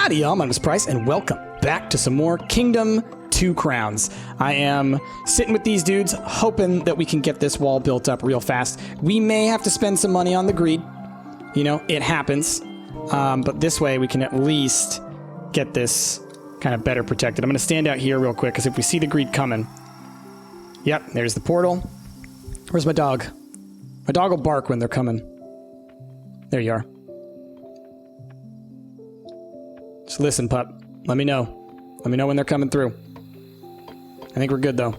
Howdy y'all, my name is Price, and welcome back to some more Kingdom 2 Crowns. I am sitting with these dudes, hoping that we can get this wall built up real fast. We may have to spend some money on the greed. You know, it happens. But this way we can at least get this kind of better protected. I'm going to stand out here real quick, because if we see the greed coming... Yep, there's the portal. Where's my dog? My dog will bark when they're coming. There you are. Just listen, pup. Let me know. Let me know when they're coming through. I think we're good, though.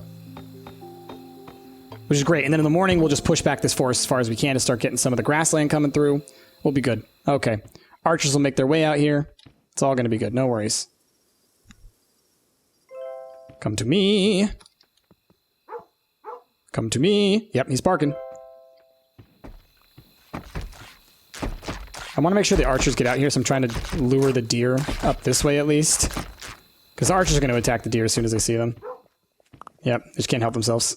Which is great. And then in the morning, we'll just push back this forest as far as we can to start getting some of the grassland coming through. We'll be good. Okay. Archers will make their way out here. It's all going to be good. No worries. Come to me. Come to me. Yep, he's barking. I want to make sure the archers get out here, so I'm trying to lure the deer up this way at least. Because the archers are going to attack the deer as soon as they see them. Yep, they just can't help themselves.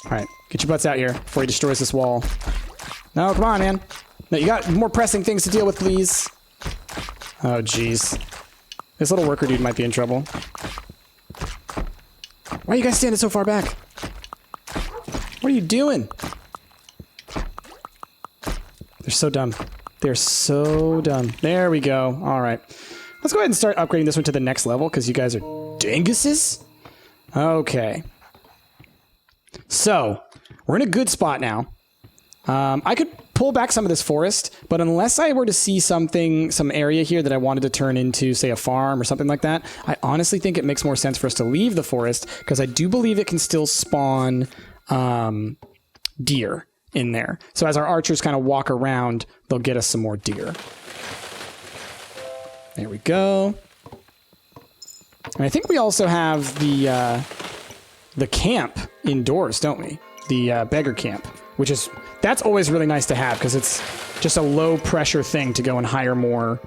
Alright, get your butts out here before he destroys this wall. No, come on, man. No, you got more pressing things to deal with, please. Oh, jeez. This little worker dude might be in trouble. Why are you guys standing so far back? What are you doing? They're so dumb. They're so dumb. There we go. All right. Let's go ahead and start upgrading this one to the next level, because you guys are dinguses. Okay. So, we're in a good spot now. I could pull back some of this forest, but unless I were to see something, some area here that I wanted to turn into, say, a farm or something like that, I honestly think it makes more sense for us to leave the forest, because I do believe it can still spawn deer in there. So as our archers kind of walk around, they'll get us some more deer. There we go. And I think we also have the camp indoors, don't we? The beggar camp, which is... That's always really nice to have, because it's just a low-pressure thing to go and hire more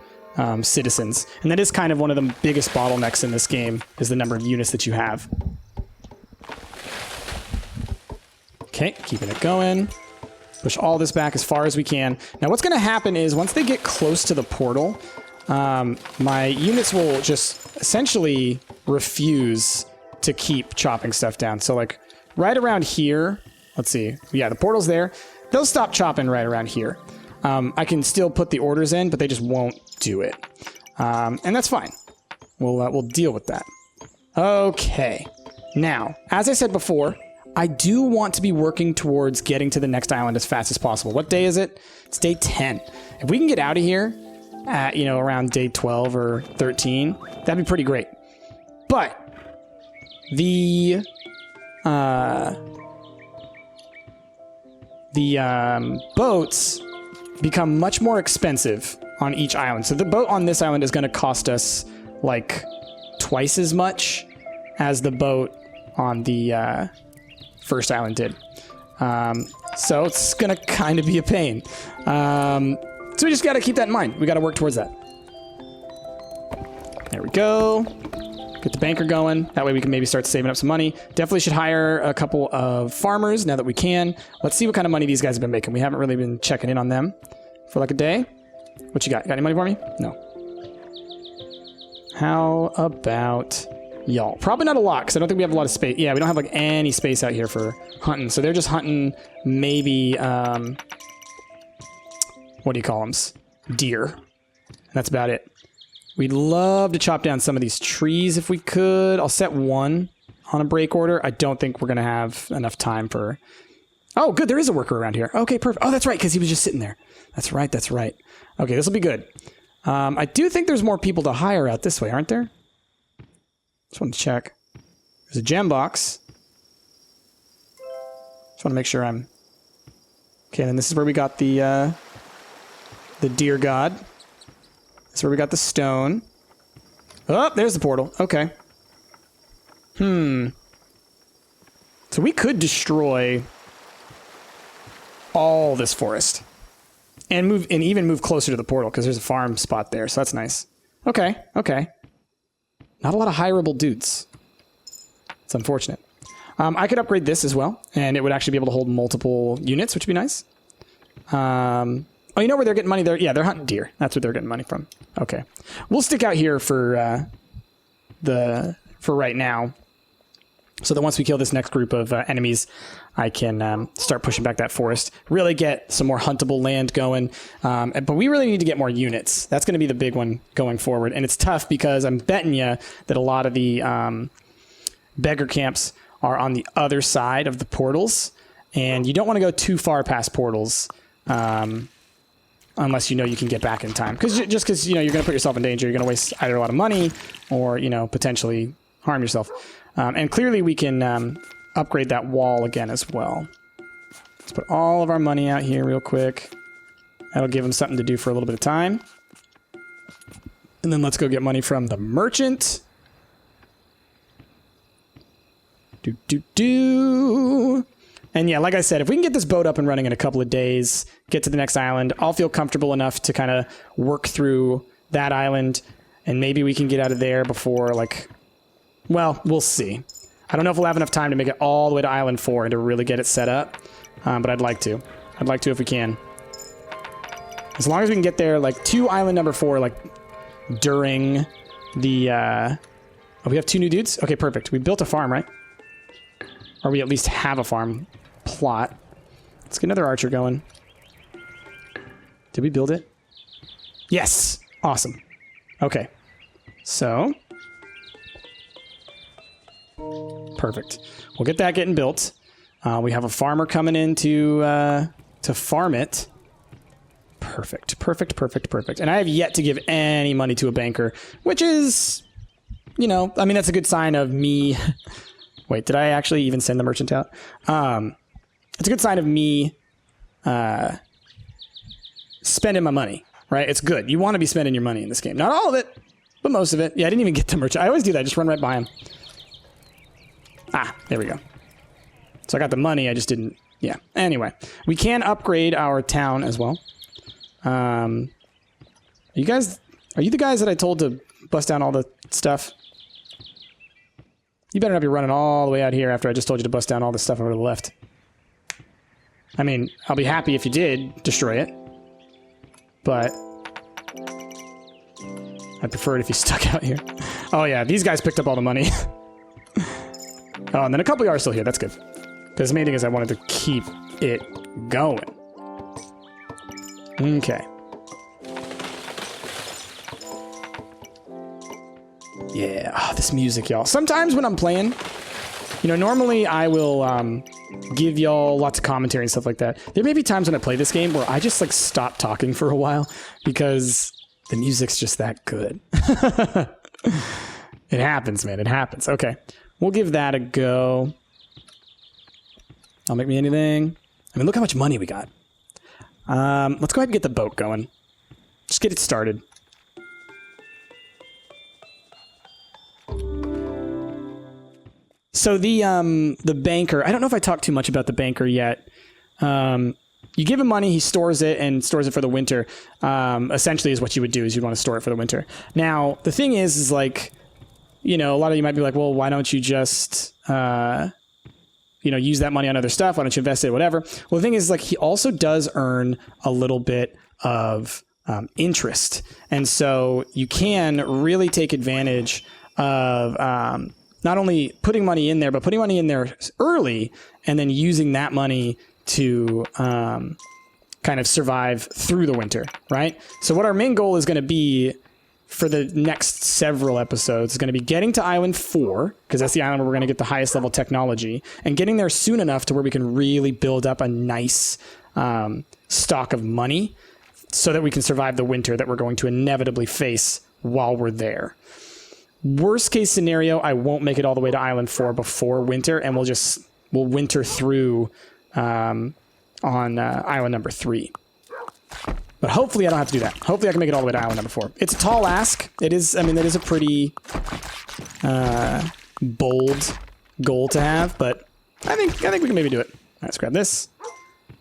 citizens. And that is kind of one of the biggest bottlenecks in this game, is the number of units that you have. Okay, keeping it going. Push all this back as far as we can. Now, what's going to happen is, once they get close to the portal, my units will just essentially refuse to keep chopping stuff down. So, like, right around here... Let's see. Yeah, the portal's there. They'll stop chopping right around here. I can still put the orders in, but they just won't do it. And that's fine. We'll deal with that. Okay. Now, as I said before, I do want to be working towards getting to the next island as fast as possible. What day is it? It's day 10. If we can get out of here at, around day 12 or 13, that'd be pretty great. But the boats become much more expensive on each island. So the boat on this island is going to cost us like twice as much as the boat on the first island did. So it's going to kind of be a pain. So we just got to keep that in mind. We got to work towards that. There we go. Get the banker going. That way we can maybe start saving up some money. Definitely should hire a couple of farmers now that we can. Let's see what kind of money these guys have been making. We haven't really been checking in on them for like a day. What you got? Got any money for me? No. How about y'all? Probably not a lot, because I don't think we have a lot of space. Yeah, we don't have like any space out here for hunting. So they're just hunting maybe, what do you call them? Deer. And that's about it. We'd love to chop down some of these trees if we could. I'll set one on a break order. I don't think we're going to have enough time for... Oh, good. There is a worker around here. Okay, perfect. Oh, that's right, because he was just sitting there. That's right. That's right. Okay, this will be good. I do think there's more people to hire out this way, aren't there? Just want to check. There's a gem box. Just want to make sure I'm... Okay, and then this is where we got the deer god. That's where we got the stone. Oh, there's the portal. Okay. So we could destroy all this forest. And even move closer to the portal, because there's a farm spot there, so that's nice. Okay, okay. Not a lot of hireable dudes. It's unfortunate. I could upgrade this as well, and it would actually be able to hold multiple units, which would be nice. Oh, you know where they're getting money? Yeah, they're hunting deer. That's where they're getting money from. Okay. We'll stick out here for right now, so that once we kill this next group of enemies, I can start pushing back that forest, really get some more huntable land going. But we really need to get more units. That's going to be the big one going forward. And it's tough because I'm betting you that a lot of the beggar camps are on the other side of the portals. And you don't want to go too far past portals unless you know you can get back in time. Just because you know, you're going to put yourself in danger. You're going to waste either a lot of money or, you know, potentially harm yourself. And clearly we can upgrade that wall again as well. Let's put all of our money out here real quick. That'll give them something to do for a little bit of time. And then let's go get money from the merchant. And yeah, like I said, if we can get this boat up and running in a couple of days, get to the next island, I'll feel comfortable enough to kind of work through that island. And maybe we can get out of there before, like, well, we'll see. I don't know if we'll have enough time to make it all the way to Island 4 and to really get it set up. But I'd like to. I'd like to if we can. As long as we can get there, like, to Island number 4, like, during the, Oh, we have 2 new dudes? Okay, perfect. We built a farm, right? Or we at least have a farm plot. Let's get another archer going. Did we build it? Yes! Awesome. Okay. So... perfect. We'll get that getting built. We have a farmer coming in to farm it. Perfect. Perfect, perfect, perfect. And I have yet to give any money to a banker, which is, you know, I mean, that's a good sign of me... Wait, did I actually even send the merchant out? It's a good sign of me spending my money, right? It's good. You want to be spending your money in this game. Not all of it, but most of it. Yeah, I didn't even get the merchant. I always do that. I just run right by him. Ah, there we go. So I got the money. I just didn't... Yeah. Anyway, we can upgrade our town as well. Are you the guys that I told to bust down all the stuff? You better not be running all the way out here after I just told you to bust down all the stuff over to the left. I mean, I'll be happy if you did destroy it. But... I'd prefer it if you stuck out here. Oh yeah, these guys picked up all the money. Oh, and then a couple are still here. That's good. Because the main thing is I wanted to keep it going. Okay. Yeah, oh, this music, y'all. Sometimes when I'm playing, you know, normally I will give y'all lots of commentary and stuff like that. There may be times when I play this game where I just, like, stop talking for a while because the music's just that good. It happens, man. It happens. Okay. We'll give that a go. Don't make me anything. I mean, look how much money we got. Let's go ahead and get the boat going. Just get it started. So the banker, I don't know if I talked too much about the banker yet. You give him money, he stores it and stores it for the winter. Essentially is what you would do, is you'd want to store it for the winter. Now, the thing is like, you know, a lot of you might be like, well, why don't you just, you know, use that money on other stuff? Why don't you invest it, whatever? Well, the thing is, like, he also does earn a little bit of interest. And so you can really take advantage of not only putting money in there, but putting money in there early and then using that money to kind of survive through the winter, right? So what our main goal is going to be for the next several episodes is going to be getting to Island 4, because that's the island where we're going to get the highest level technology, and getting there soon enough to where we can really build up a nice stock of money so that we can survive the winter that we're going to inevitably face while we're there. Worst case scenario, I won't make it all the way to Island 4 before winter, and we'll winter through on Island number 3. But hopefully I don't have to do that. Hopefully I can make it all the way to Island number 4. It's a tall ask. It is, I mean, that is a pretty bold goal to have, but I think we can maybe do it. All right, let's grab this.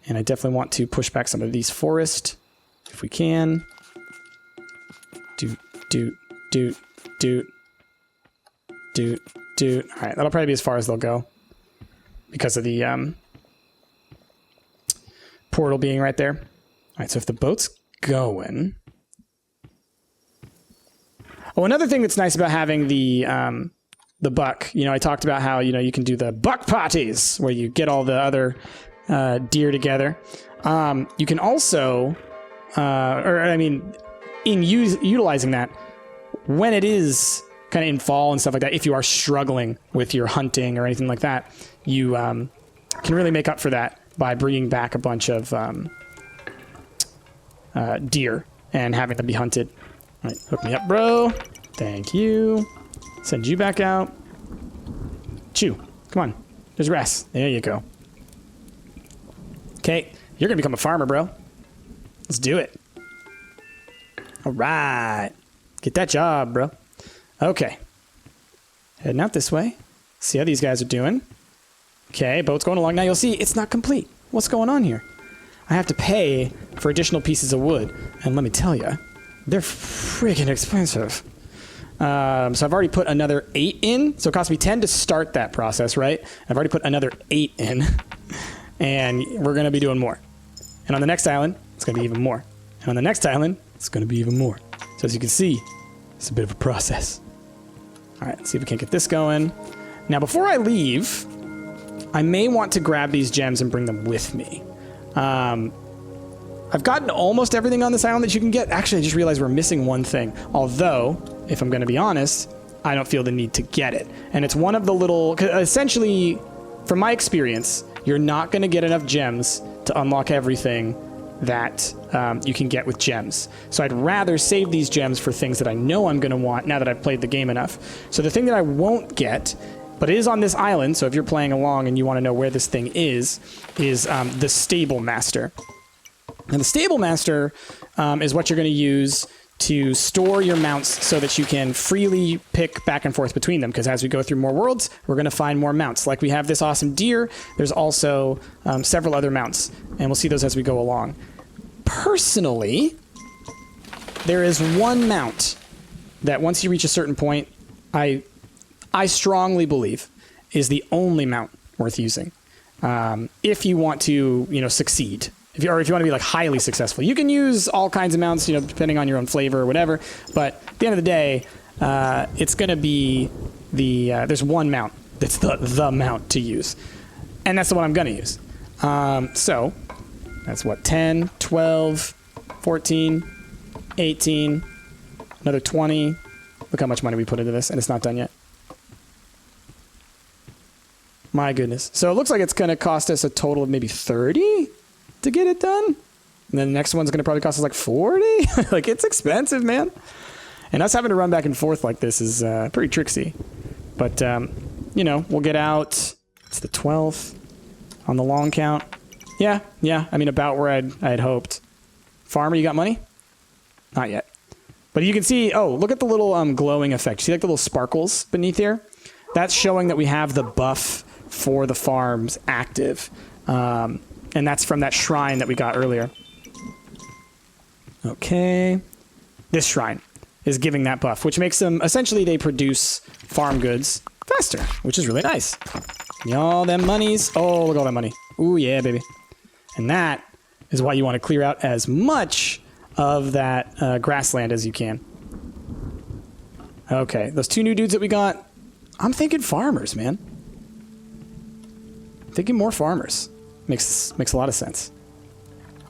And I definitely want to push back some of these forests if we can. Doot. All right, that'll probably be as far as they'll go because of the portal being right there. right, so if the boat's going... Oh, another thing that's nice about having the buck, you know, I talked about how, you know, you can do the buck parties where you get all the other deer together. You can also, utilizing that, when it is kind of in fall and stuff like that, if you are struggling with your hunting or anything like that, you can really make up for that by bringing back a bunch of deer and having them be hunted. All right, hook me up, bro. Thank you. Send you back out. Chew. Come on. There's rest. There you go. Okay, you're going to become a farmer, bro. Let's do it. All right. Get that job, bro. Okay. Heading out this way. See how these guys are doing. Okay, boat's going along. Now you'll see it's not complete. What's going on here? I have to pay for additional pieces of wood. And let me tell you, they're freaking expensive. So I've already put another 8 in. So it cost me 10 to start that process, right? I've already put another 8 in. And we're going to be doing more. And on the next island, it's going to be even more. And on the next island, it's going to be even more. So as you can see, it's a bit of a process. All right, let's see if we can't get this going. Now, before I leave, I may want to grab these gems and bring them with me. I've gotten almost everything on this island that you can get. Actually, I just realized we're missing one thing. Although, if I'm going to be honest, I don't feel the need to get it. And it's one of the little... Essentially, from my experience, you're not going to get enough gems to unlock everything that you can get with gems. So I'd rather save these gems for things that I know I'm going to want now that I've played the game enough. So the thing that I won't get, but it is on this island, so if you're playing along and you want to know where this thing is the Stable Master. And the Stable Master is what you're going to use to store your mounts so that you can freely pick back and forth between them. Because as we go through more worlds, we're going to find more mounts. Like we have this awesome deer, there's also several other mounts. And we'll see those as we go along. Personally, there is one mount that once you reach a certain point, I strongly believe is the only mount worth using. If you want to, succeed. If you want to be like highly successful, you can use all kinds of mounts, depending on your own flavor or whatever. But at the end of the day, it's going to be there's one mount that's the mount to use, and that's the one I'm going to use. So that's what 10, 12, 14, 18, another 20. Look how much money we put into this, and it's not done yet. My goodness. So it looks like it's going to cost us a total of maybe 30 to get it done. And then the next one's going to probably cost us like 40. Like, it's expensive, man. And us having to run back and forth like this is pretty tricksy. But, we'll get out. It's the 12th on the long count. Yeah. I mean, about where I had hoped. Farmer, you got money? Not yet. But you can see, look at the little glowing effect. See like the little sparkles beneath here? That's showing that we have the buff for the farms active. And that's from that shrine that we got earlier. Okay. This shrine is giving that buff, which makes them, essentially, they produce farm goods faster, which is really nice. Give me all them monies. Oh, look at all that money. Ooh, yeah, baby. And that is why you want to clear out as much of that grassland as you can. Okay, those 2 new dudes that we got, I'm thinking farmers, man. Thinking more farmers. Makes a lot of sense.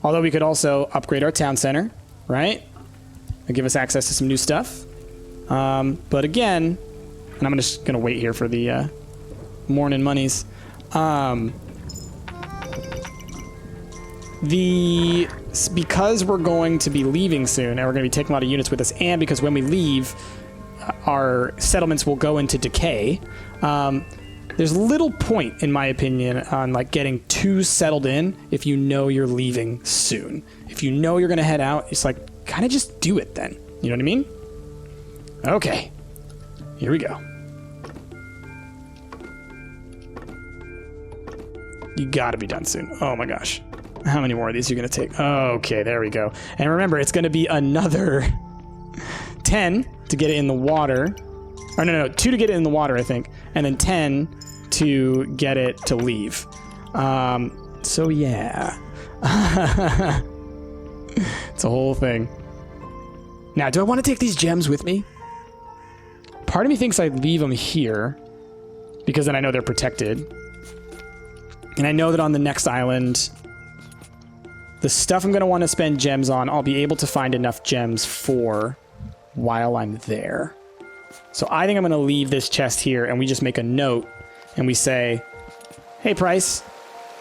Although we could also upgrade our town center, right? And give us access to some new stuff. But again, and I'm just going to wait here for the morning monies. Because we're going to be leaving soon, and we're going to be taking a lot of units with us, and because when we leave, our settlements will go into decay. There's little point, in my opinion, on like getting too settled in if you know you're leaving soon. If you know you're going to head out, it's like, kind of just do it then. You know what I mean? Okay. Here we go. You gotta be done soon. Oh my gosh. How many more of these are you going to take? Okay, there we go. And remember, it's going to be another 10 to get it in the water. Or no, 2 to get it in the water, I think. And then 10 to get it to leave. So yeah. It's a whole thing. Now, do I want to take these gems with me? Part of me thinks I'd leave them here, because then I know they're protected. And I know that on the next island, the stuff I'm going to want to spend gems on, I'll be able to find enough gems for while I'm there. So I think I'm going to leave this chest here, and we just make a note, and we say, hey, Price,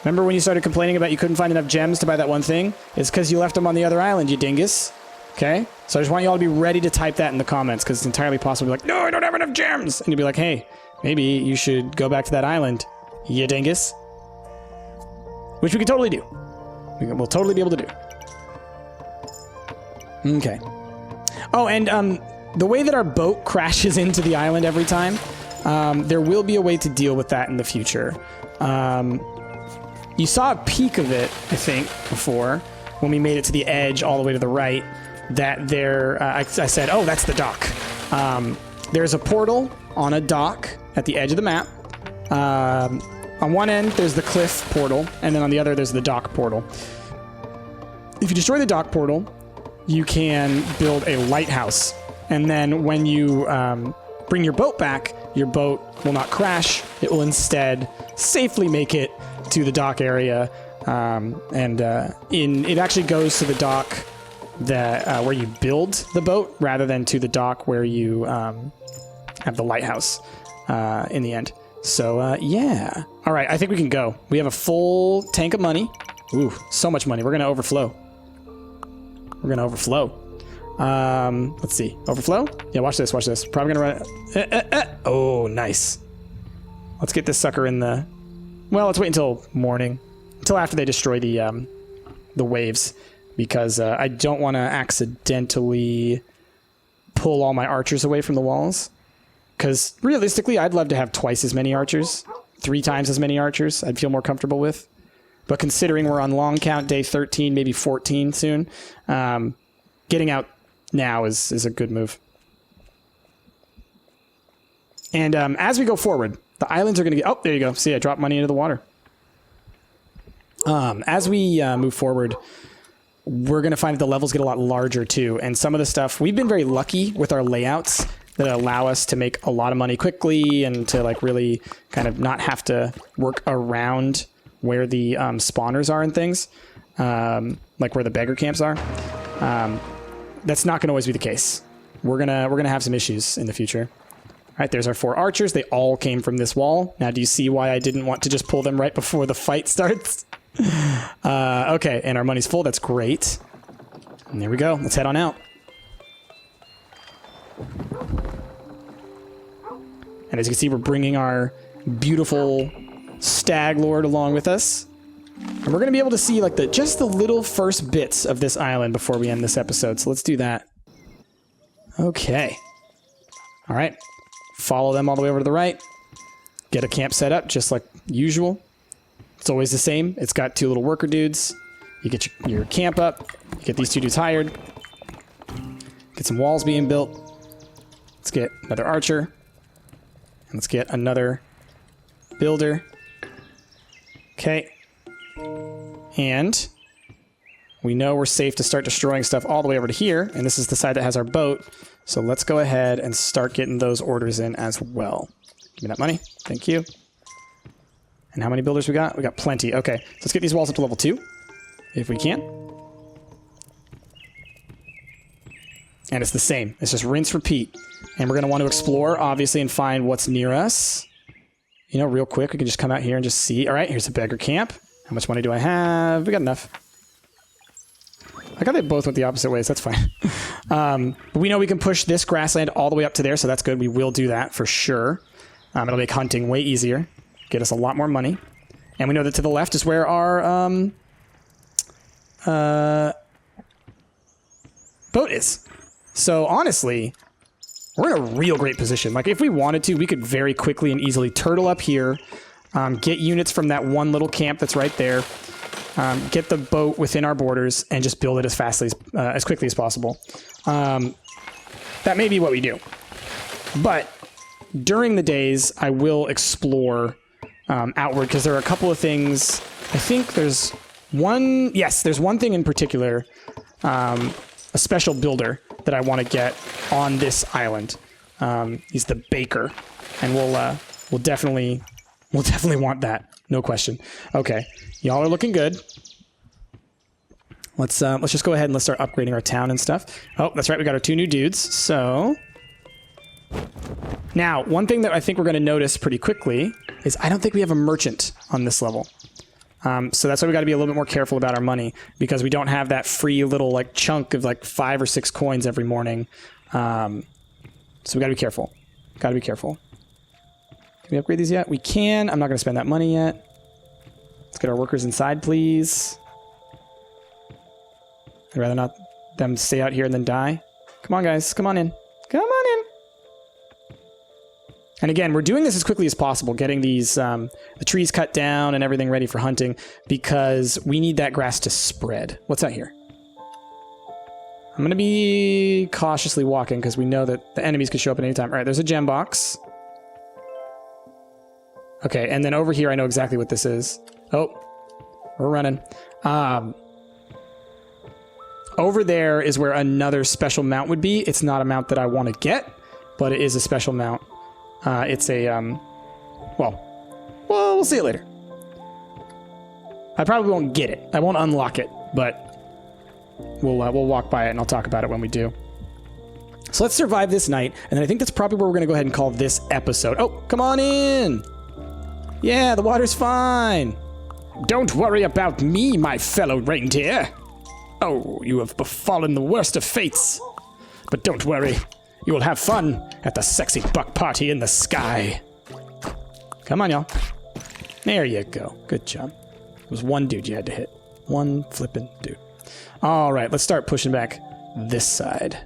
remember when you started complaining about you couldn't find enough gems to buy that one thing? It's because you left them on the other island, you dingus. Okay? So I just want you all to be ready to type that in the comments, because it's entirely possible to be like, no, I don't have enough gems! And you'll be like, hey, maybe you should go back to that island, you dingus. Which we can totally do. We'll totally be able to do. Okay. Oh, and the way that our boat crashes into the island every time, there will be a way to deal with that in the future. You saw a peek of it, I think, before, when we made it to the edge all the way to the right, that there, I said, oh, that's the dock. There's a portal on a dock at the edge of the map. On one end, there's the cliff portal, and then on the other, there's the dock portal. If you destroy the dock portal, you can build a lighthouse. And then when you bring your boat back, your boat will not crash. It will instead safely make it to the dock area. It actually goes to the dock that where you build the boat rather than to the dock where you have the lighthouse in the end. So, yeah. All right, I think we can go. We have a full tank of money. Ooh, so much money. We're going to overflow. We're going to overflow. Let's see. Overflow? Yeah, watch this, watch this. Probably going to run... Oh, nice. Let's get this sucker in the... Well, let's wait until morning. Until after they destroy the waves. Because I don't want to accidentally pull all my archers away from the walls. Because realistically, I'd love to have twice as many archers. 3 times as many archers. I'd feel more comfortable with. But considering we're on long count day 13, maybe 14 soon, getting out now is a good move. And as we go forward, the islands are going to get... Oh, there you go. See, I dropped money into the water. As we move forward, we're going to find that the levels get a lot larger too. And some of the stuff... We've been very lucky with our layouts that allow us to make a lot of money quickly and to like really kind of not have to work around where the spawners are and things, like where the beggar camps are. That's not going to always be the case. We're gonna have some issues in the future. All right, there's our 4 archers. They all came from this wall. Now, do you see why I didn't want to just pull them right before the fight starts? Okay, and our money's full. That's great. And there we go. Let's head on out. And as you can see, we're bringing our beautiful stag lord along with us. And we're going to be able to see like just the little first bits of this island before we end this episode. So let's do that. Okay. All right. Follow them all the way over to the right. Get a camp set up just like usual. It's always the same. It's got 2 little worker dudes. You get your camp up. You get these 2 dudes hired. Get some walls being built. Let's get another archer. And let's get another builder. Okay. And we know we're safe to start destroying stuff all the way over to here. And this is the side that has our boat. So let's go ahead and start getting those orders in as well. Give me that money. Thank you. And how many builders we got? We got plenty. Okay. So let's get these walls up to level 2. If we can. And it's the same. It's just rinse, repeat. And we're going to want to explore, obviously, and find what's near us. You know, real quick, we can just come out here and just see. All right, here's a beggar camp. How much money do I have? We got enough. I got they both went the opposite ways. That's fine. But we know we can push this grassland all the way up to there, so that's good. We will do that for sure. It'll make hunting way easier. Get us a lot more money. And we know that to the left is where our boat is. So honestly, we're in a real great position. Like if we wanted to, we could very quickly and easily turtle up here, get units from that one little camp that's right there, get the boat within our borders, and just build it as fastly as quickly as possible. That may be what we do. But during the days, I will explore outward because there are a couple of things. I think there's one. Yes, there's one thing in particular a special builder that I want to get on this island. He's the baker, and we'll definitely want that, no question. Okay, y'all are looking good. Let's just go ahead and let's start upgrading our town and stuff. Oh, that's right, we got our 2 new dudes. So now, one thing that I think we're going to notice pretty quickly is I don't think we have a merchant on this level. So that's why we got to be a little bit more careful about our money, because we don't have that free little like chunk of like 5 or 6 coins every morning. So we got to be careful. Got to be careful. Can we upgrade these yet? We can. I'm not going to spend that money yet. Let's get our workers inside, please. I'd rather not them stay out here and then die. Come on, guys. Come on in. Come on in. And again, we're doing this as quickly as possible, getting these the trees cut down and everything ready for hunting, because we need that grass to spread. What's out here? I'm going to be cautiously walking because we know that the enemies could show up at any time. All right, there's a gem box. Okay, and then over here, I know exactly what this is. Oh, we're running. Over there is where another special mount would be. It's not a mount that I want to get, but it is a special mount. It's a, well, we'll see it later. I probably won't get it. I won't unlock it, but we'll walk by it and I'll talk about it when we do. So let's survive this night, and then I think that's probably where we're going to go ahead and call this episode. Oh, come on in! Yeah, the water's fine. Don't worry about me, my fellow reindeer. Oh, you have befallen the worst of fates. But don't worry, you will have fun at the sexy buck party in the sky. Come on, y'all. There you go. Good job. It was one dude you had to hit. One flippin' dude. All right, let's start pushing back this side.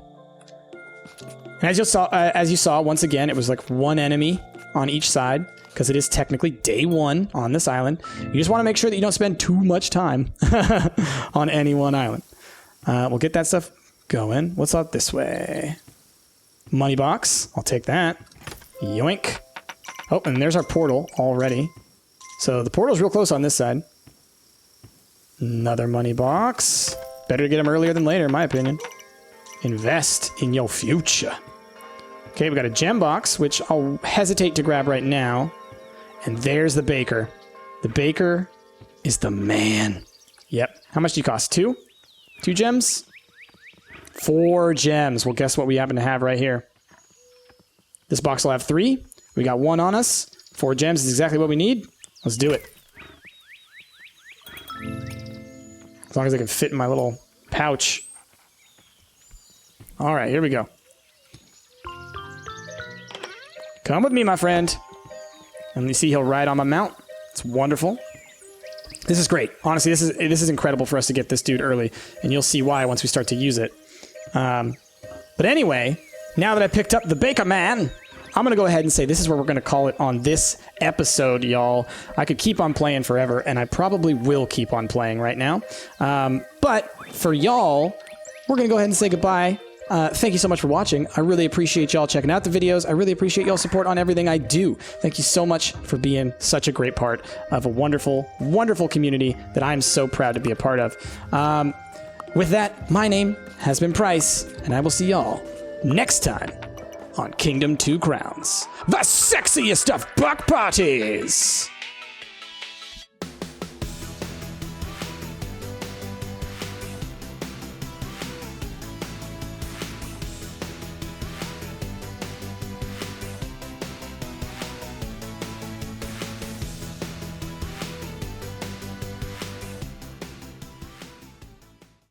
And as you saw, once again, it was like one enemy on each side, because it is technically day 1 on this island. You just want to make sure that you don't spend too much time on any one island. We'll get that stuff going. What's up this way? Money box. I'll take that. Yoink. Oh, and there's our portal already. So the portal's real close on this side. Another money box. Better to get them earlier than later, in my opinion. Invest in your future. Okay, we got a gem box, which I'll hesitate to grab right now. And there's the baker. The baker is the man. Yep. How much do you cost? 2? 2 gems? 4 gems. Well, guess what we happen to have right here. This box will have 3. We got 1 on us. 4 gems is exactly what we need. Let's do it. As long as I can fit in my little pouch. All right, here we go. Come with me, my friend. And you see he'll ride on my mount. It's wonderful. This is great. Honestly, this is incredible for us to get this dude early, and you'll see why once we start to use it. But anyway, now that I picked up the Baker Man, I'm going to go ahead and say this is where we're going to call it on this episode, y'all. I could keep on playing forever, and I probably will keep on playing right now. But for y'all, we're going to go ahead and say goodbye. Thank you so much for watching. I really appreciate y'all checking out the videos. I really appreciate y'all's support on everything I do. Thank you so much for being such a great part of a wonderful, wonderful community that I'm so proud to be a part of. With that, my name has been Price, and I will see y'all next time on Kingdom 2 Crowns, the sexiest of buck parties!